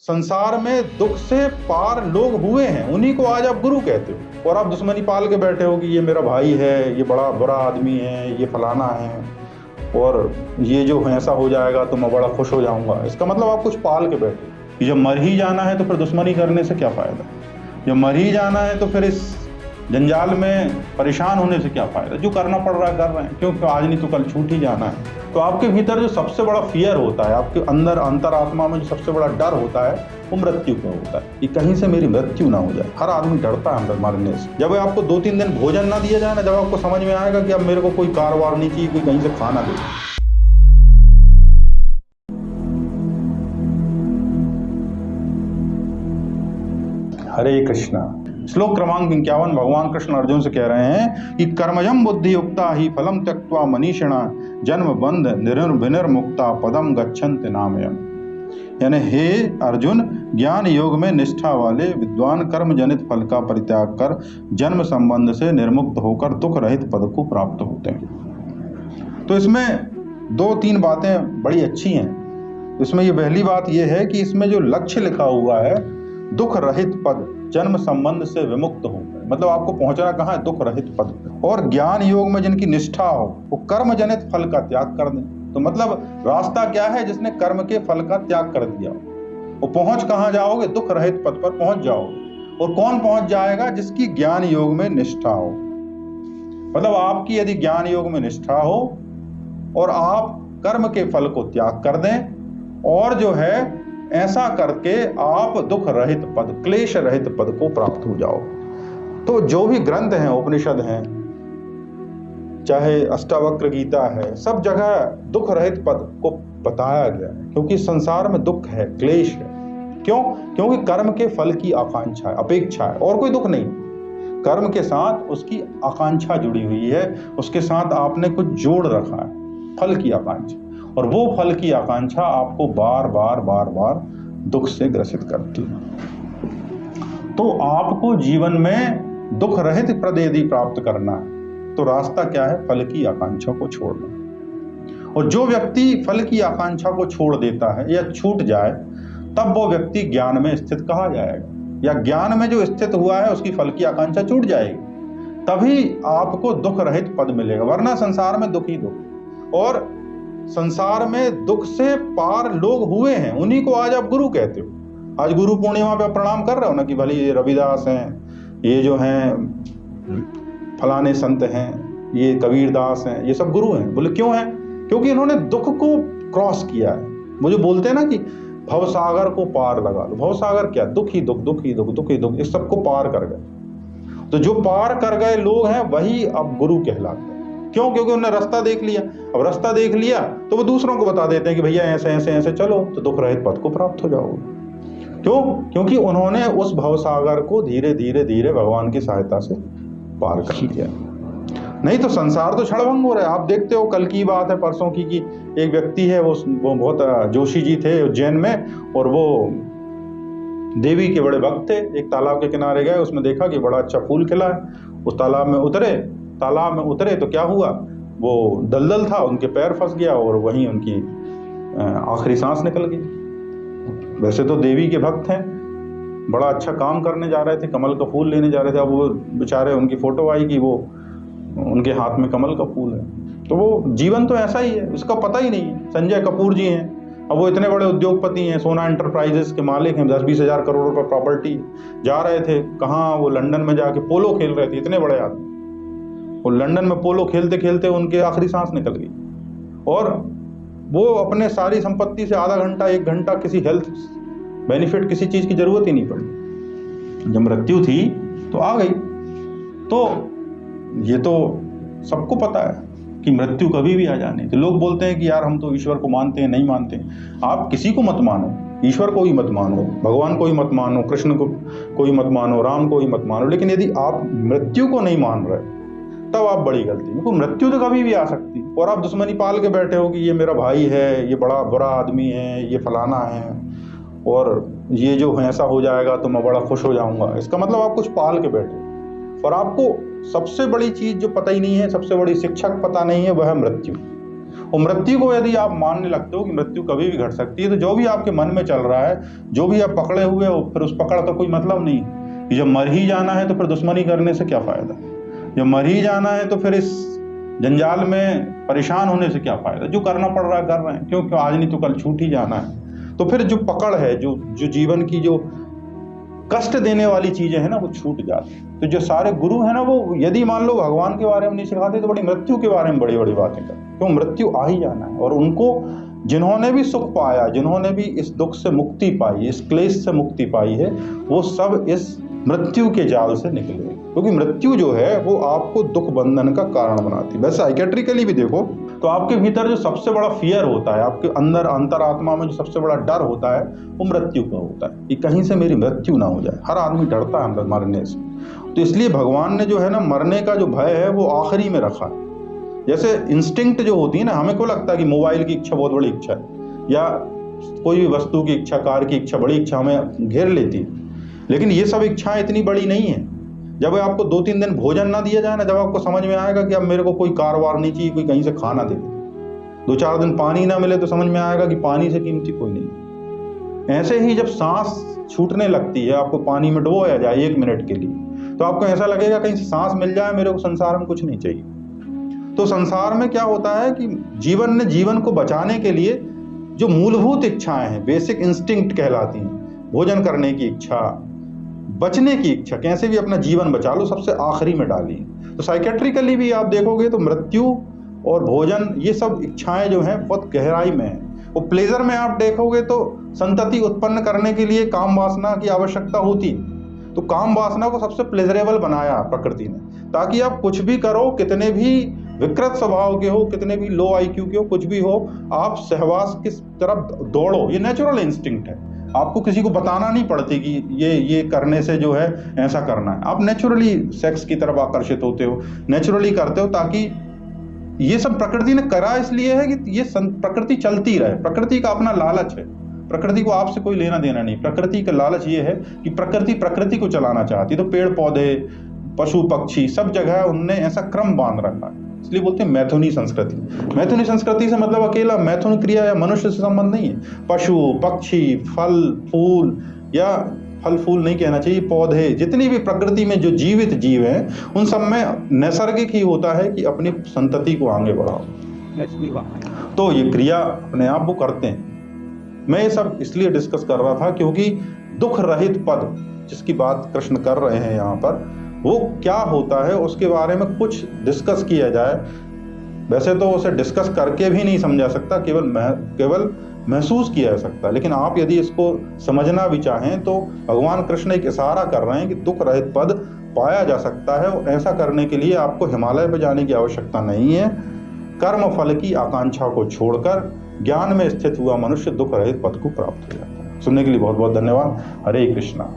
संसार में दुख से पार लोग हुए हैं, उन्हीं को आज आप गुरु कहते हो। और आप दुश्मनी पाल के बैठे हो कि ये मेरा भाई है, ये बड़ा बुरा आदमी है, ये फलाना है, और ये जो है ऐसा हो जाएगा तो मैं बड़ा खुश हो जाऊंगा। इसका मतलब आप कुछ पाल के बैठे हो कि जब मर ही जाना है तो फिर दुश्मनी करने से क्या फायदा, जब मर ही जाना है तो फिर इस जंजाल में परेशान होने से क्या फायदा। जो करना पड़ रहा है कर रहे हैं, क्योंकि आज नहीं तो कल छूट ही जाना है। तो आपके भीतर जो सबसे बड़ा फियर होता है, आपके अंदर अंतरात्मा में जो सबसे बड़ा डर होता है, वो मृत्यु का होता है कि कहीं से मेरी मृत्यु ना हो जाए। हर आदमी डरता है अंदर मरने से। जब आपको 2-3 दिन भोजन ना दिया जाए ना, जब आपको समझ में आएगा कि अब मेरे को कोई कारवार नहीं चाहिए, कोई कहीं से खाना दे। हरे कृष्णा। श्लोक क्रमांक 51 भगवान कृष्ण अर्जुन से कह रहे हैं कि कर्मजम बुद्धि युक्ता ही फलम त्यक्त्वा मनीषिणा जन्म बंध विनिर्मुक्ता पदम गच्छन्ति नामयम्। यानी हे अर्जुन, ज्ञान योग में निष्ठा वाले विद्वान कर्म जनित फल का परित्याग कर जन्म संबंध से निर्मुक्त होकर दुख रहित पद को प्राप्त होते हैं। तो इसमें 2-3 बातें बड़ी अच्छी हैं। इसमें ये पहली बात ये है कि इसमें जो लक्ष्य लिखा हुआ है, दुख रहित पद, जन्म संबंध से विमुक्त हो, मतलब आपको पहुंचना कहाँ है, दुख रहित पद। और ज्ञान योग में जिनकी निष्ठा हो वो कर्म जनित फल का त्याग कर दें। तो मतलब रास्ता क्या है, जिसने कर्म के फल का त्याग कर दिया वो पहुंच कहाँ जाओगे, दुख रहित पद पर पहुंच जाओगे। और कौन पहुंच जाएगा, जिसकी ज्ञान योग में निष्ठा हो। मतलब आपकी यदि ज्ञान योग में निष्ठा हो और आप कर्म के फल को त्याग कर दें, और जो है ऐसा करके आप दुख रहित पद, क्लेश रहित पद को प्राप्त हो जाओ। तो जो भी ग्रंथ हैं, उपनिषद हैं, चाहे अष्टावक्र गीता है, सब जगह दुख रहित पद को बताया गया है। क्योंकि संसार में दुख है, क्लेश है। क्यों? क्योंकि कर्म के फल की आकांक्षा है, अपेक्षा है, और कोई दुख नहीं। कर्म के साथ उसकी आकांक्षा जुड़ी हुई है, उसके साथ आपने कुछ जोड़ रखा है, फल की आकांक्षा। और वो फल की आकांक्षा आपको बार बार दुख से ग्रसित करती है। तो आपको जीवन में दुख रहित पद यदि प्राप्त करना है तो रास्ता क्या है, फल की आकांक्षा को छोड़ना। और जो व्यक्ति फल की आकांक्षा को छोड़ देता है या छूट जाए, तब वो व्यक्ति ज्ञान में स्थित कहा जाएगा, या ज्ञान में जो स्थित हुआ है उसकी फल की आकांक्षा छूट जाएगी, तभी आपको दुख रहित पद मिलेगा। वरना संसार में दुख ही दुख। और संसार में दुख से पार लोग हुए हैं, उन्हीं को आज आप गुरु कहते हो। आज गुरु पूर्णिमा पे प्रणाम कर रहे हो ना कि भले ये रविदास हैं, ये जो हैं फलाने संत हैं, ये कबीरदास हैं, ये सब गुरु हैं। बोले क्यों हैं? क्योंकि इन्होंने दुख को क्रॉस किया है। मुझे बोलते हैं ना कि भवसागर को पार लगा लो। भवसागर क्या? दुख ही दुख, दुख ही दुख, दुख ही दुख, इस सबको पार कर गए। तो जो पार कर गए लोग हैं वही अब गुरु कहलाते हैं। क्यों? क्योंकि उन्होंने रास्ता देख लिया। अब रास्ता देख लिया तो वो दूसरों को बता देते हैं कि भैया ऐसे ऐसे ऐसे चलो तो दुख रहित पद को प्राप्त हो जाओगे। क्यों? क्योंकि उन्होंने उस भवसागर को धीरे धीरे धीरे भगवान की सहायता से पार कर लिया। नहीं तो संसार तो क्षणभंग हो रहा है। आप देखते हो, कल की बात है, परसों की, कि एक व्यक्ति है, वो बहुत जोशी जी थे उज्जैन में, और वो देवी के बड़े भक्त थे। एक तालाब के किनारे गए, उसमें देखा कि बड़ा अच्छा फूल खिला है। उस तालाब में उतरे तो क्या हुआ, वो दलदल था, उनके पैर फंस गया और वहीं उनकी आखिरी सांस निकल गई। वैसे तो देवी के भक्त हैं, बड़ा अच्छा काम करने जा रहे थे, कमल का फूल लेने जा रहे थे। अब वो बेचारे, उनकी फोटो आई कि वो उनके हाथ में कमल का फूल है। तो वो जीवन तो ऐसा ही है, उसका पता ही नहीं है। संजय कपूर जी हैं, अब वो इतने बड़े उद्योगपति हैं, सोना एंटरप्राइजेस के मालिक हैं, 10-20 हजार करोड़ रुपए प्रॉपर्टी। जा रहे थे कहाँ, वो लंदन में जाके पोलो खेल रहे थे। इतने बड़े आदमी, वो लंदन में पोलो खेलते खेलते उनके आखिरी सांस निकल गई, और वो अपने सारी संपत्ति से आधा घंटा 1 घंटा किसी हेल्थ बेनिफिट, किसी चीज की जरूरत ही नहीं पड़ी। जब मृत्यु थी तो आ गई। तो ये तो सबको पता है कि मृत्यु कभी भी आ जानी। तो लोग बोलते हैं कि यार हम तो ईश्वर को मानते हैं, नहीं मानते। आप किसी को मत मानो, ईश्वर को ही मत मानो, भगवान को ही मत मानो, कृष्ण को ही मत मानो, राम को ही मत मानो। लेकिन यदि आप मृत्यु को नहीं मान रहे तब आप बड़ी गलती। क्योंकि मृत्यु तो कभी भी आ सकती, और आप दुश्मनी पाल के बैठे हो कि ये मेरा भाई है, ये बड़ा बुरा आदमी है, ये फलाना है, और ये जो है ऐसा हो जाएगा तो मैं बड़ा खुश हो जाऊंगा। इसका मतलब आप कुछ पाल के बैठे। और आपको सबसे बड़ी चीज जो पता ही नहीं है, सबसे बड़ी शिक्षक पता नहीं है, वह है मृत्यु। और मृत्यु को यदि आप मानने लगते हो कि मृत्यु कभी भी घट सकती है, तो जो भी आपके मन में चल रहा है, जो भी आप पकड़े हुए हो, फिर उस पकड़ का कोई मतलब नहीं कि जब मर ही जाना है तो फिर दुश्मनी करने से क्या फायदा, जब मर ही जाना है तो फिर इस जंजाल में परेशान होने से क्या फायदा, जो करना पड़ रहा है कर रहे हैं, क्योंकि आज नहीं तो कल छूट ही जाना है। तो फिर जो पकड़ है, जो जीवन की जो कष्ट देने वाली चीजें हैं ना, वो छूट जाती। तो जो सारे गुरु हैं ना, वो यदि मान लो भगवान के बारे में नहीं सिखाते तो बड़ी मृत्यु के बारे में बड़ी बड़ी बातें करते, क्यों मृत्यु आ ही जाना है। और उनको जिन्होंने भी सुख पाया, जिन्होंने भी इस दुख से मुक्ति पाई, इस क्लेश से मुक्ति पाई है, वो सब इस मृत्यु के जाल से निकले, क्योंकि मृत्यु जो है वो आपको दुख बंधन का कारण बनाती है। वैसे साइकेट्रिकली भी देखो तो आपके भीतर जो सबसे बड़ा फियर होता है, आपके अंदर अंतरात्मा में जो सबसे बड़ा डर होता है, वो मृत्यु का होता है कि कहीं से मेरी मृत्यु ना हो जाए। हर आदमी डरता है अंदर मरने से। तो इसलिए भगवान ने जो है ना, मरने का जो भय है वो आखिरी में रखा है। जैसे इंस्टिंक्ट जो होती है ना, हमें को लगता है कि मोबाइल की इच्छा बहुत बड़ी इच्छा है, या कोई भी वस्तु की इच्छा, कार की इच्छा, बड़ी इच्छा हमें घेर लेती है, लेकिन ये सब इच्छाएं इतनी बड़ी नहीं है। जब आपको 2-3 दिन भोजन ना दिया जाए ना, जब आपको समझ में आएगा कि अब मेरे को कोई कारवार नहीं चाहिए, कोई कहीं से खाना दे दे। 2-4 दिन पानी ना मिले तो समझ में आएगा कि पानी से कीमती कोई नहीं। ऐसे ही जब सांस छूटने लगती है, आपको पानी में डुबोया जाए 1 मिनट के लिए, तो आपको ऐसा लगेगा कहीं से सांस मिल जाए, मेरे को संसार में कुछ नहीं चाहिए। तो संसार में क्या होता है कि जीवन को बचाने के लिए जो मूलभूत इच्छाएं हैं, बेसिक इंस्टिंक्ट कहलाती हैं, भोजन करने की इच्छा, बचने की इच्छा, कैसे भी अपना जीवन बचा लो, सबसे आखिरी में डाली। तो साइकेट्रिकली भी आप देखोगे तो मृत्यु और भोजन, ये सब इच्छाएं जो हैं बहुत गहराई में है। वो प्लेजर में आप देखोगे तो संतति उत्पन्न करने के लिए काम वासना की आवश्यकता होती है। तो काम वासना को सबसे प्लेजरेबल बनाया प्रकृति ने, ताकि आप कुछ भी करो, कितने भी विकृत स्वभाव के हो, कितने भी लो IQ के हो, कुछ भी हो, आप सहवास की तरफ दौड़ो। ये नेचुरल इंस्टिंक्ट है। आपको किसी को बताना नहीं पड़ती कि ये करने से जो है ऐसा करना है। आप नेचुरली सेक्स की तरफ आकर्षित होते हो, नेचुरली करते हो, ताकि ये सब प्रकृति ने करा इसलिए है कि ये प्रकृति चलती रहे। प्रकृति का अपना लालच है, प्रकृति को आपसे कोई लेना देना नहीं। प्रकृति का लालच ये है कि प्रकृति को चलाना चाहती है। तो पेड़ पौधे, पशु पक्षी, सब जगह उनने ऐसा क्रम बांध रखा है, इसलिए बोलते हैं मैथुनी संस्कृति। मैथुनी संस्कृति से मतलब अकेला मैथुन क्रिया या मनुष्य से संबंध नहीं है। पशु पक्षी, फल फूल, या फल फूल नहीं कहना चाहिए, पौधे, जितनी भी प्रकृति में जो जीवित जीव हैं, उन सब में नैसर्गिक ही होता है कि अपनी संतति को आगे बढ़ाओ। तो ये क्रिया अपने आप वो करते हैं। मैं ये सब इसलिए डिस्कस कर रहा था क्योंकि दुख रहित पद जिसकी बात कृष्ण कर रहे हैं यहाँ पर, वो क्या होता है उसके बारे में कुछ डिस्कस किया जाए। वैसे तो उसे डिस्कस करके भी नहीं समझा सकता, केवल महसूस किया जा सकता है। लेकिन आप यदि इसको समझना भी चाहें तो भगवान कृष्ण एक इशारा कर रहे हैं कि दुख रहित पद पाया जा सकता है। और ऐसा करने के लिए आपको हिमालय पर जाने की आवश्यकता नहीं है। कर्म फल की आकांक्षा को छोड़कर ज्ञान में स्थित हुआ मनुष्य दुख रहित पद को प्राप्त हो जाता है। सुनने के लिए बहुत बहुत धन्यवाद। हरे कृष्णा।